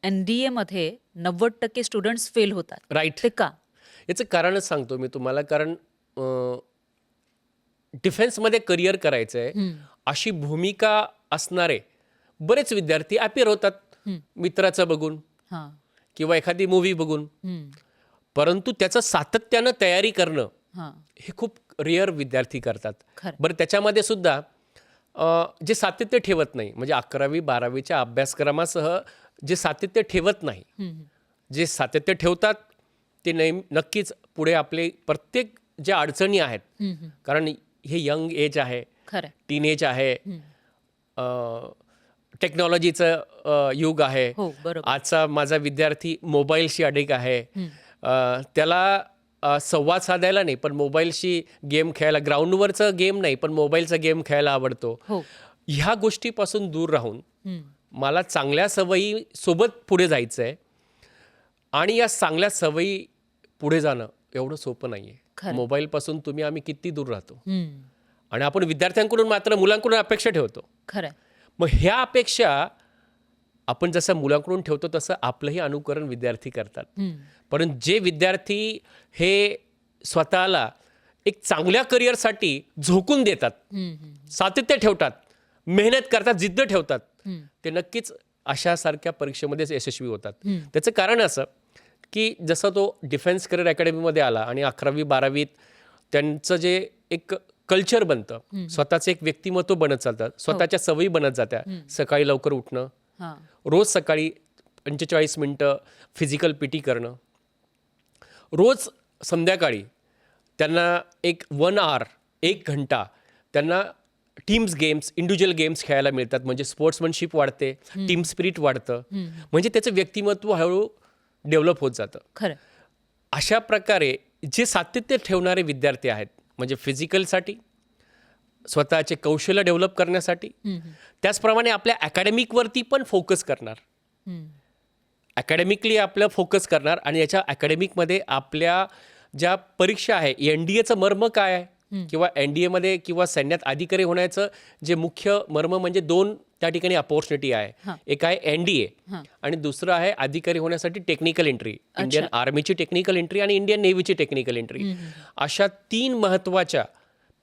NDA मध्ये 90% students fail होतात. Right. ते का? याचं कारणच सांगतो मी तुम्हाला. कारण डिफेन्समध्ये करिअर करायचं आहे हं, अशी भूमिका असणारे बरेच विद्यार्थी अपिअर होतात हं. मित्राचं बघून हां. किंवा एखादी मूव्ही बघून. हं. परंतु त्याचं सातत्यानं तयारी करणं हां. हे खूप रेअर विद्यार्थी करतात. खरं. बरं, त्याच्यामध्ये सुद्धा जे सातत्य ठेवत नाही, म्हणजे 11वी-12वीच्या अभ्यासक्रमासह जे सातत्य ठेवत नाही, हं, हं. जे सातत्य ठेवतात ते नक्कीच पुढे आपले प्रत्येक ज्या अडचणी आहेत, हं, हं. कारण हे यंग एज आहे, खरं. टीनेज आहे, हं. टेक्नॉलॉजीचं युग आहे. हो, बरोबर. आजचा माझा विद्यार्थी मोबाईलशी अडिक आहे. हं. त्याला संवाद साधायला नाही, पण मोबाईलशी गेम खेळायला, ग्राउंडवरचं गेम नाही, पण मोबाईलचा गेम खेळायला आवडतो. हो. ह्या गोष्टीपासून दूर राहून हं. मला चांगल्या सवयी सोबत पुढे जायचं आहे. आणि या चांगल्या सवयी पुढे जाणं एवढं सोपं नाही आहे. खरं. मोबाईलपासून आम्ही किती दूर राहतो. हं. आणि आपण विद्यार्थ्यांकडून मात्र मुलांकडून अपेक्षा ठेवतो. खरं. मग ह्या अपेक्षा आपण जसं मुलांकडून ठेवतो तसं आपलंही अनुकरण विद्यार्थी करतात. हं. परंतु जे विद्यार्थी हे स्वतःला एक चांगल्या करिअरसाठी झोकून देतात, हं, हं. सातत्य ठेवतात, मेहनत करतात, जिद्द ठेवतात, हं. ते नक्कीच अशासारख्या परीक्षेमध्येच यशस्वी होतात. हं. त्याचं कारण असं की जसं तो डिफेन्स करिअर अकॅडमीमध्ये आला आणि 11वी-12वीत त्यांचं जे एक कल्चर बनतं, स्वतःचं एक व्यक्तिमत्व बनत चालतं, स्वतःच्या सवयी बनत जात्या. सकाळी लवकर उठणं, हां. रोज सकाळी 45 मिनटं फिजिकल PT करणं, रोज संध्याकाळी त्यांना एक 1 आवर 1 घंटा त्यांना टीम्स गेम्स, इंडिव्हिज्युअल गेम्स खेळायला मिळतात. म्हणजे स्पोर्ट्समनशिप वाढते, टीम स्पिरिट वाढतं, म्हणजे त्याचं व्यक्तिमत्व हळूहळू डेव्हलप होत जातं. खरं. अशा प्रकारे जे सातत्य ठेवणारे विद्यार्थी आहेत, म्हणजे फिजिकलसाठी, स्वतःचे कौशल्य डेव्हलप करण्यासाठी, हं, हं. त्याचप्रमाणे आपल्या अकॅडमिकवरती पण फोकस करणार, हं. अकॅडमिकली आपलं फोकस करणार. आणि याच्या अकॅडमिकमध्ये आपल्या ज्या परीक्षा आहे, NDAचं मर्म काय आहे, किंवा NDAमध्ये किंवा सैन्यात अधिकारी होण्याचं जे मुख्य मर्म म्हणजे 2 त्या ठिकाणी अपॉर्च्युनिटी आहे. हां. एक आहे NDA हां. आणि दुसरं आहे अधिकारी होण्यासाठी टेक्निकल एंट्री, इंडियन आर्मीची टेक्निकल एंट्री आणि इंडियन नेव्हीची टेक्निकल एंट्री. अशा 3 महत्त्वाच्या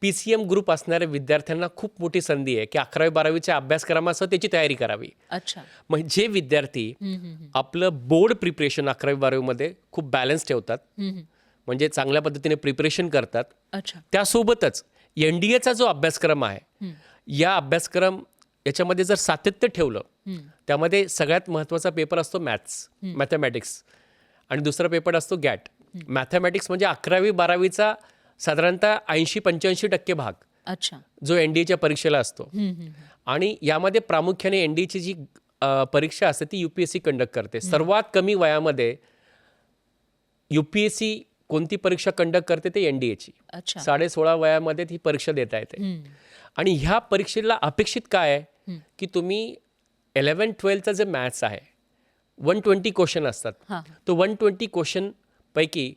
PCM ग्रुप असणाऱ्या विद्यार्थ्यांना खूप मोठी संधी आहे की 11वी-12वीच्या अभ्यासक्रमासह त्याची तयारी करावी. अच्छा. मग जे विद्यार्थी हं, हं, हं. आपलं बोर्ड प्रिपरेशन 11वी-12वीमध्ये खूप बॅलन्स ठेवतात, हं, हं. म्हणजे चांगल्या पद्धतीने प्रिपरेशन करतात, अच्छा. त्यासोबतच NDAचा जो अभ्यासक्रम आहे, हं. या अभ्यासक्रम याच्यामध्ये जर सातत्य ठेवलं, हं. त्यामध्ये सगळ्यात महत्त्वाचा पेपर असतो मॅथमॅटिक्स, आणि दुसरा पेपर असतो गॅट. मॅथमॅटिक्स म्हणजे 11वी-12वीचा साधारणतः 80-85% भाग अच्छा. जो NDAच्या परीक्षेला असतो. हं, हं. आणि यामध्ये प्रामुख्याने NDAची जी परीक्षा असते ती UPSC कंडक्ट करते. सर्वात कमी वयामध्ये UPSC कोणती परीक्षा कंडक्ट करते ते NDAची. अच्छा. 16.5 वयामध्ये ती परीक्षा देता येते. हं. आणि ह्या परीक्षेला अपेक्षित काय आहे की तुम्ही 11-12चं जे मॅथ्स आहे, 120 क्वेश्चन असतात. हां. तो 120 क्वेश्चन पैकी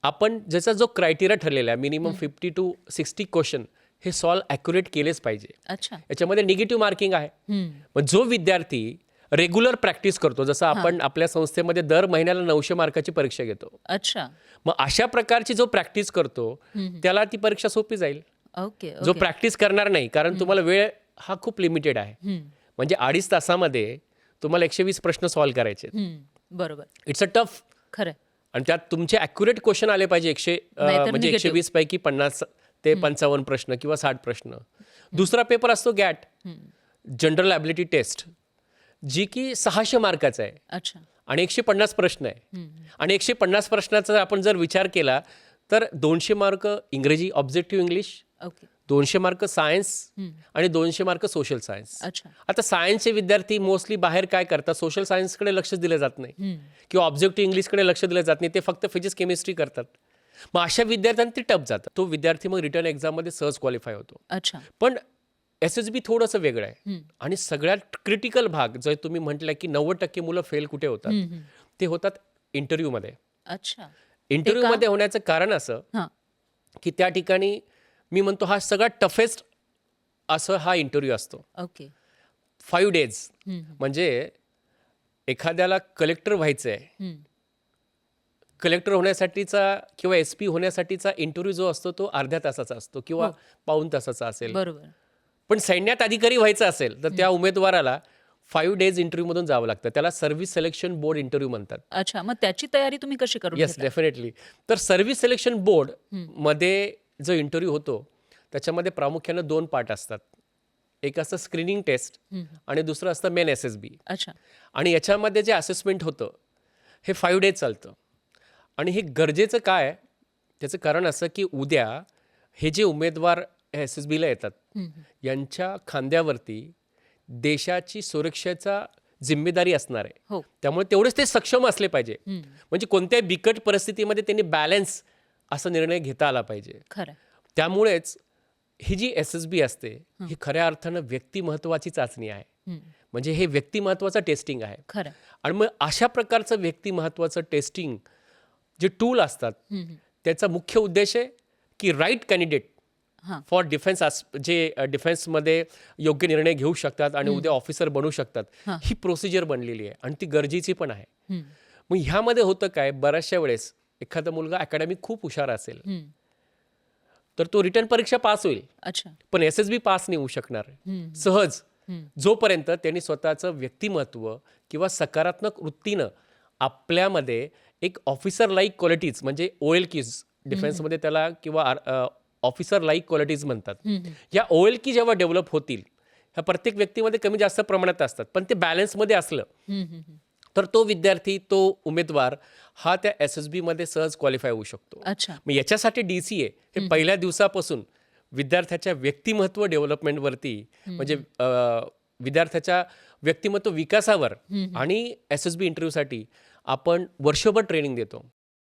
आपण ज्याचा जो क्रायटेरिया ठरलेला आहे, मिनिमम 50 to 60 क्वेश्चन हे सॉल्व ॲक्युरेट केलेच पाहिजे. अच्छा. याच्यामध्ये निगेटिव्ह मार्किंग आहे. हं. मग जो विद्यार्थी रेग्युलर प्रॅक्टिस करतो, जसं आपण आपल्या संस्थेमध्ये दर महिन्याला 900 मार्काची परीक्षा घेतो, अच्छा. मग अशा प्रकारची जो प्रॅक्टिस करतो त्याला ती परीक्षा सोपी जाईल. ओके. जो प्रॅक्टिस करणार नाही, कारण तुम्हाला वेळ हा खूप लिमिटेड आहे, हं. म्हणजे 2.5 तासामध्ये तुम्हाला 120 प्रश्न सॉल्व करायचे. हं. बरोबर. It's a tough. खरं. आणि त्यात तुमचे ॲक्युरेट क्वेश्चन आले पाहिजे. नाहीतर म्हणजे negative. 120 पैकी 50 ते 55 प्रश्न किंवा 60 प्रश्न. दुसरा पेपर असतो गॅट, जनरल ॲबिलिटी टेस्ट, जी की 600 मार्काचा आहे अच्छा. आणि 150 प्रश्न आहे. आणि 150 प्रश्नाचा आपण जर विचार केला तर 200 मार्क इंग्रजी objective English, okay. 200 mark science आणि 200 मार्क सोशल सायन्स. अच्छा. आता सायन्सचे विद्यार्थी मोस्टली बाहेर काय करतात, सोशल सायन्सकडे लक्ष दिलं जात नाही किंवा ऑब्जेक्टिव्ह इंग्लिशकडे लक्ष दिलं जात नाही, ते फक्त फिजिक्स केमिस्ट्री करतात. मग अशा विद्यार्थ्यांना ते टफ जातं. तो विद्यार्थी मग रिटर्न एक्झाममध्ये सहज क्वालिफाय होतो. अच्छा. पण SSB थोडंसं वेगळं आहे. आणि सगळ्यात क्रिटिकल भाग जो तुम्ही म्हटलं की 90% मुलं फेल कुठे होतात, ते होतात इंटरव्ह्यूमध्ये. अच्छा. इंटरव्ह्यूमध्ये होण्याचं कारण असं हां. की त्या ठिकाणी मी म्हणतो हा सगळ्यात टफेस्ट असं हा इंटरव्ह्यू असतो. ओके. 5 days म्हणजे एखाद्याला कलेक्टर व्हायचं आहे, हं. कलेक्टर होण्यासाठीचा किंवा SP होण्यासाठीचा इंटरव्ह्यू जो असतो तो अर्ध्या तासाचा असतो किंवा हो. पाऊण तासाचा असेल. बरोबर. पण सैन्यात अधिकारी व्हायचं असेल तर त्या उमेदवाराला 5 डेज इंटरव्ह्यूमधून जावं लागतं. त्याला सर्व्हिस सिलेक्शन बोर्ड इंटरव्ह्यू म्हणतात. अच्छा, मग त्याची तयारी तुम्ही कशी करून येस, घेता? डेफिनेटली. तर सर्व्हिस सिलेक्शन बोर्ड मध्ये जो इंटरव्ह्यू होतो त्याच्यामध्ये प्रामुख्यानं 2 पार्ट असतात. एक असतं स्क्रीनिंग टेस्ट आणि दुसरं असतं मेन SSB. अच्छा. आणि याच्यामध्ये जे असेसमेंट होतं हे 5 डेज चालतं. आणि हे गरजेचं काय आहे? त्याचं कारण असं की उद्या हे जे उमेदवार SSBला येतात यांच्या खांद्यावरती देशाची सुरक्षेचा जिम्मेदारी असणार आहे. हो. त्यामुळे तेवढेच ते सक्षम असले पाहिजे. म्हणजे कोणत्याही बिकट परिस्थितीमध्ये त्यांनी बॅलन्स असा निर्णय घेता आला पाहिजे. खरं. त्यामुळेच ही जी SSB असते ही खऱ्या अर्थानं व्यक्तिमत्वाची चाचणी आहे. म्हणजे हे व्यक्तिमत्वाचं टेस्टिंग आहे. खरं. आणि मग अशा प्रकारचं व्यक्तिमत्वाचं टेस्टिंग जे टूल असतात त्याचा मुख्य उद्देश आहे की राईट कॅन्डिडेट हां. फॉर डिफेन्स जे डिफेन्समध्ये योग्य निर्णय घेऊ शकतात आणि उद्या ऑफिसर बनू शकतात. ही प्रोसिजर बनलेली आहे आणि ती गरजेची पण आहे. मग ह्यामध्ये होतं काय, बऱ्याचशा वेळेस एखादा मुलगा अकॅडमिक खूप हुशार असेल तर तो रिटर्न परीक्षा पास होईल, अच्छा. पण SSB पास नाही होऊ शकणार सहज, जोपर्यंत त्यांनी स्वतःचं व्यक्तिमत्व किंवा सकारात्मक वृत्तीनं आपल्यामध्ये एक ऑफिसर लाईक क्वालिटीज म्हणजे OLQs डिफेन्समध्ये त्याला किंवा ऑफिसर लाईक क्वालिटीज म्हणतात. या OLQ जेव्हा डेव्हलप होतील ह्या प्रत्येक व्यक्तीमध्ये कमी जास्त प्रमाणात असतात, पण ते बॅलन्समध्ये असलं तर तो विद्यार्थी, तो उमेदवार हा त्या SSB मध्ये सहज क्वालिफाय होऊ शकतो. अच्छा. मग याच्यासाठी DCA हे पहिल्या दिवसापासून विद्यार्थ्याच्या व्यक्तिमत्व डेव्हलपमेंटवरती म्हणजे विद्यार्थ्याच्या व्यक्तिमत्व विकासावर आणि SSB इंटरव्ह्यूसाठी आपण वर्षभर ट्रेनिंग देतो.